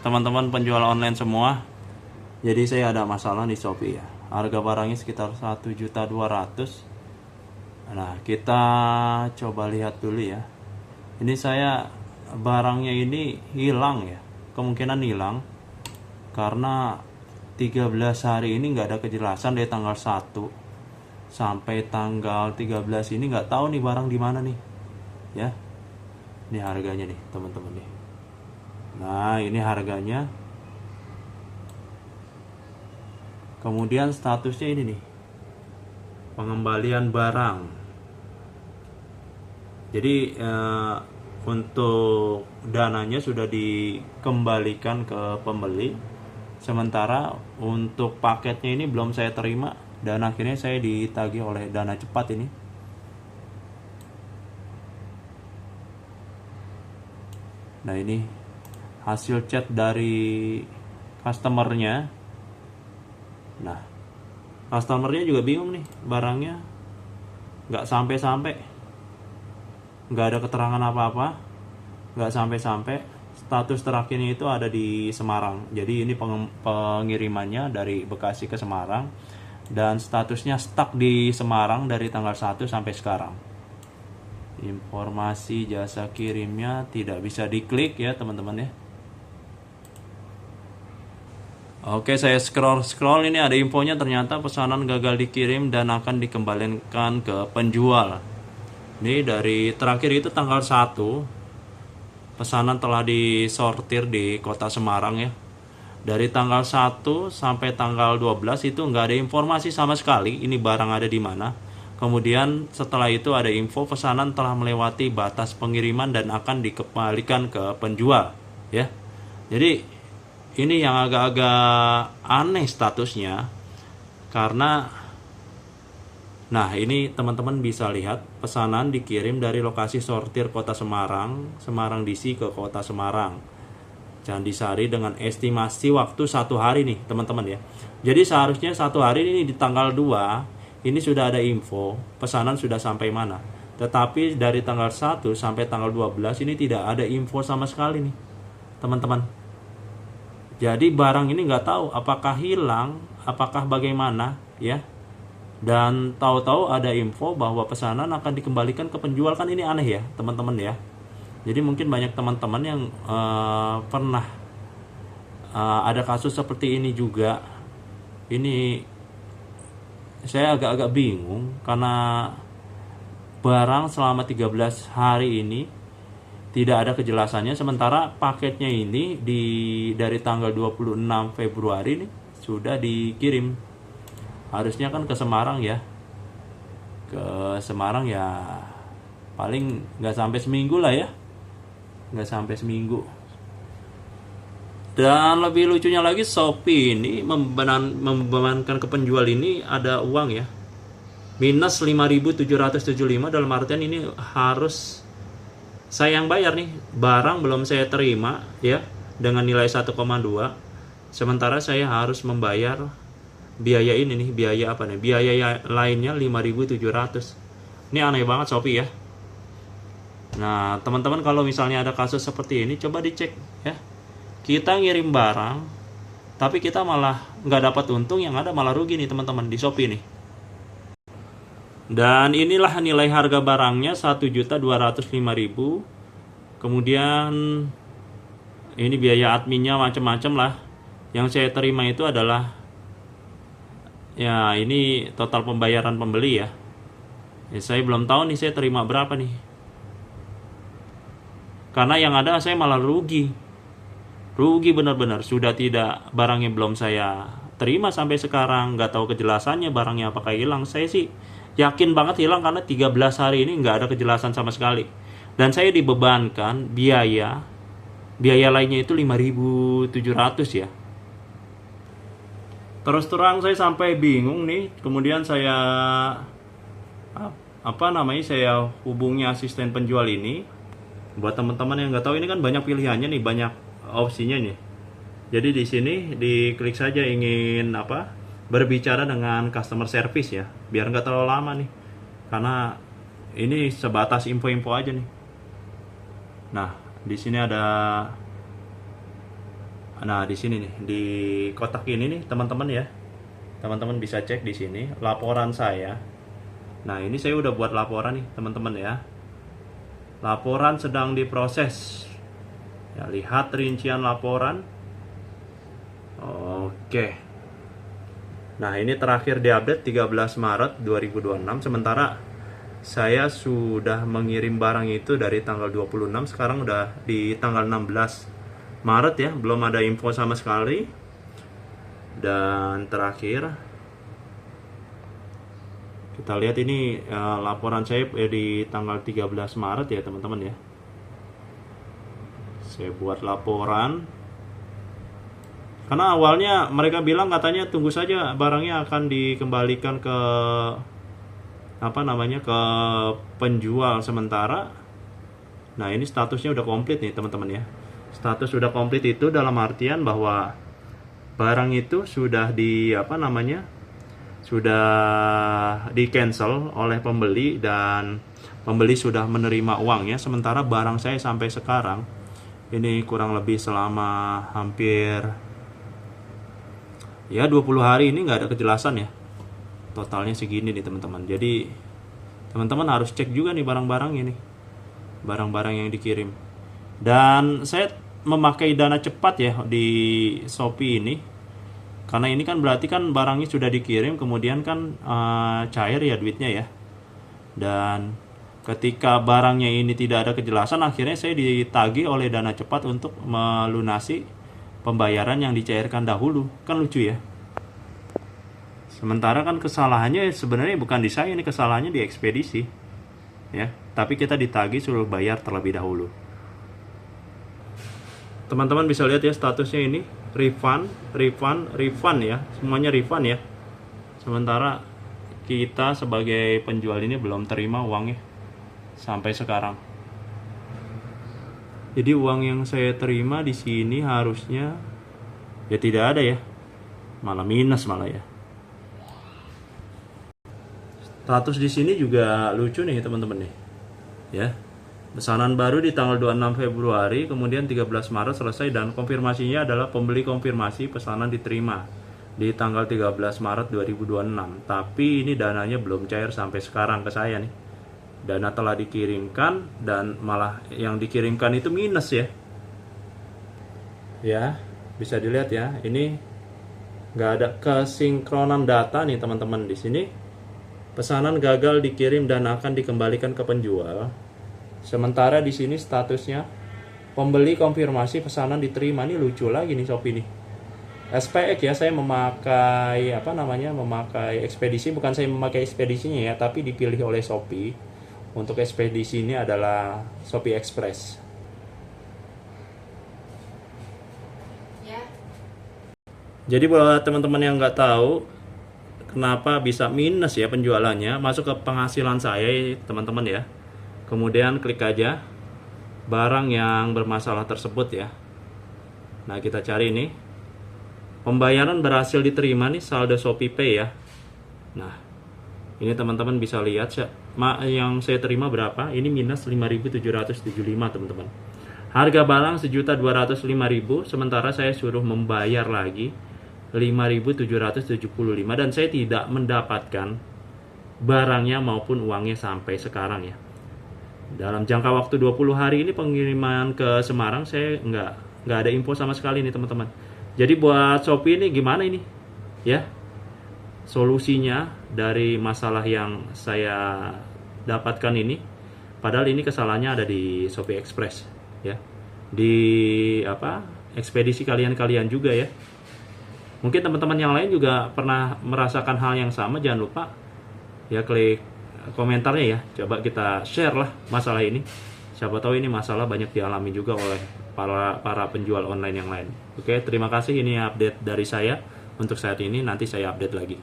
teman-teman penjual online semua. Jadi saya ada masalah di Shopee ya. Harga barangnya sekitar 1.200.000. Nah, kita coba lihat dulu ya. Ini saya barangnya ini hilang ya. Kemungkinan hilang karena 13 hari ini nggak ada kejelasan dari tanggal 1 sampai tanggal 13 ini, nggak tahu nih barang di mana nih. Ya. Ini harganya nih, teman-teman nih. Nah, ini harganya. Kemudian statusnya ini nih. Pengembalian barang. Jadi untuk dananya sudah dikembalikan ke pembeli. Sementara untuk paketnya ini belum saya terima dan akhirnya saya ditagih oleh Dana Cepat ini. Nah, ini hasil chat dari customernya. Nah, customernya juga bingung nih, barangnya nggak sampai-sampai, nggak ada keterangan apa-apa, nggak sampai-sampai. Status terakhirnya itu ada di Semarang. Jadi ini pengirimannya dari Bekasi ke Semarang dan statusnya stuck di Semarang dari tanggal 1 sampai sekarang. Informasi jasa kirimnya tidak bisa diklik ya teman-teman ya. Oke, saya scroll ini ada infonya, ternyata pesanan gagal dikirim dan akan dikembalikan ke penjual. Ini dari terakhir itu tanggal 1, pesanan telah disortir di kota Semarang ya. Dari tanggal 1 sampai tanggal 12 itu nggak ada informasi sama sekali ini barang ada di mana. Kemudian setelah itu ada info pesanan telah melewati batas pengiriman dan akan dikembalikan ke penjual ya. Jadi ini yang agak-agak aneh statusnya karena, nah ini teman-teman bisa lihat pesanan dikirim dari lokasi sortir kota Semarang, Semarang DC ke kota Semarang, Candisari dengan estimasi waktu 1 hari nih teman-teman ya. Jadi seharusnya 1 hari ini di tanggal 2 ini sudah ada info pesanan sudah sampai mana. Tetapi dari tanggal 1 sampai tanggal 12 ini tidak ada info sama sekali nih teman-teman. Jadi barang ini nggak tahu apakah hilang, apakah bagaimana ya. Dan tahu-tahu ada info bahwa pesanan akan dikembalikan ke penjual, kan ini aneh ya teman-teman ya. Jadi mungkin banyak teman-teman yang pernah ada kasus seperti ini juga. Ini saya agak-agak bingung karena barang selama 13 hari ini tidak ada kejelasannya, sementara paketnya ini dari tanggal 26 Februari ini sudah dikirim. Harusnya kan ke Semarang ya. Ke Semarang ya paling nggak sampai seminggu lah ya. Nggak sampai seminggu. Dan lebih lucunya lagi, Shopee ini membebankan ke penjual ini ada uang ya. Minus 5.775, dalam artian ini harus saya yang bayar nih. Barang belum saya terima ya dengan nilai 1,2. Sementara saya harus membayar biaya ini nih, biaya apa nih? Biaya lainnya 5.700. Ini aneh banget Shopee ya. Nah, teman-teman kalau misalnya ada kasus seperti ini coba dicek ya. Kita ngirim barang tapi kita malah nggak dapat untung, yang ada malah rugi nih teman-teman di Shopee nih. Dan inilah nilai harga barangnya 1.205.000. Kemudian ini biaya adminnya macam-macam lah. Yang saya terima itu adalah ya ini total pembayaran pembeli ya. Saya belum tahu nih saya terima berapa nih. Karena yang ada saya malah rugi. Rugi benar-benar, sudah tidak, barangnya belum saya terima sampai sekarang, nggak tahu kejelasannya barangnya apakah hilang. Saya sih yakin banget hilang karena 13 hari ini nggak ada kejelasan sama sekali. Dan saya dibebankan biaya lainnya itu 5.700 ya. Terus terang saya sampai bingung nih. Kemudian saya saya hubungi asisten penjual ini. Buat teman-teman yang nggak tahu, ini kan banyak pilihannya nih, banyak opsinya nih. Jadi di sini diklik saja ingin berbicara dengan customer service ya, biar nggak terlalu lama nih, karena ini sebatas info-info aja nih. Nah, di sini ada Nah, di sini nih, di kotak ini nih, teman-teman ya. Teman-teman bisa cek di sini laporan saya. Nah, ini saya udah buat laporan nih, teman-teman ya. Laporan sedang diproses. Ya, lihat rincian laporan. Oke. Nah, ini terakhir diupdate 13 Maret 2026. Sementara saya sudah mengirim barang itu dari tanggal 26, sekarang udah di tanggal 16 Maret ya, belum ada info sama sekali. Dan terakhir kita lihat ini laporan saya di tanggal 13 Maret ya teman-teman ya. Saya buat laporan. Karena awalnya mereka bilang katanya tunggu saja barangnya akan dikembalikan ke ke penjual sementara. Nah, ini statusnya udah komplit nih teman-teman ya. Status sudah komplit itu dalam artian bahwa barang itu sudah sudah di cancel oleh pembeli dan pembeli sudah menerima uangnya. Sementara barang saya sampai sekarang ini kurang lebih selama hampir 20 hari ini nggak ada kejelasan ya. Totalnya segini nih teman-teman. Jadi teman-teman harus cek juga nih barang-barang ini, barang-barang yang dikirim. Dan saya memakai dana cepat ya di Shopee ini, karena ini kan berarti kan barangnya sudah dikirim, kemudian kan cair ya duitnya ya. Dan ketika barangnya ini tidak ada kejelasan, akhirnya saya ditagih oleh dana cepat untuk melunasi pembayaran yang dicairkan dahulu. Kan lucu ya. Sementara kan kesalahannya sebenarnya bukan di saya, ini kesalahannya di ekspedisi ya, tapi kita ditagih suruh bayar terlebih dahulu. Teman-teman bisa lihat ya statusnya ini refund ya, semuanya refund ya. Sementara kita sebagai penjual ini belum terima uangnya sampai sekarang. Jadi uang yang saya terima di sini harusnya ya tidak ada ya, malah minus malah ya. Status di sini juga lucu nih teman-teman nih. Ya. Pesanan baru di tanggal 26 Februari, kemudian 13 Maret selesai dan konfirmasinya adalah pembeli konfirmasi pesanan diterima di tanggal 13 Maret 2026. Tapi ini dananya belum cair sampai sekarang ke saya nih. Dana telah dikirimkan dan malah yang dikirimkan itu minus ya. Ya, bisa dilihat ya. Ini nggak ada kesinkronan data nih teman-teman di sini. Pesanan gagal dikirim dan akan dikembalikan ke penjual. Sementara di sini statusnya pembeli konfirmasi pesanan diterima. Ini lucu lagi nih Shopee nih. SPX ya, saya memakai memakai ekspedisi, bukan saya memakai ekspedisinya ya, tapi dipilih oleh Shopee. Untuk ekspedisi ini adalah Shopee Express. Ya. Jadi buat teman-teman yang nggak tahu kenapa bisa minus ya penjualannya, masuk ke penghasilan saya teman-teman ya. Kemudian klik aja barang yang bermasalah tersebut ya. Nah, kita cari nih. Pembayaran berhasil diterima nih, saldo Shopee Pay ya. Nah, ini teman-teman bisa lihat yang saya terima berapa. Ini minus 5.775 teman-teman. Harga barang 1.205.000, sementara saya suruh membayar lagi 5.775 dan saya tidak mendapatkan barangnya maupun uangnya sampai sekarang ya. Dalam jangka waktu 20 hari ini pengiriman ke Semarang saya nggak ada info sama sekali nih teman-teman. Jadi buat Shopee ini gimana ini ya solusinya dari masalah yang saya dapatkan ini? Padahal ini kesalahannya ada di Shopee Express ya, di ekspedisi kalian juga ya. Mungkin teman-teman yang lain juga pernah merasakan hal yang sama. Jangan lupa ya klik komentarnya ya. Coba kita share lah masalah ini. Siapa tahu ini masalah banyak dialami juga oleh para penjual online yang lain. Oke, terima kasih. Ini update dari saya untuk saat ini. Nanti saya update lagi.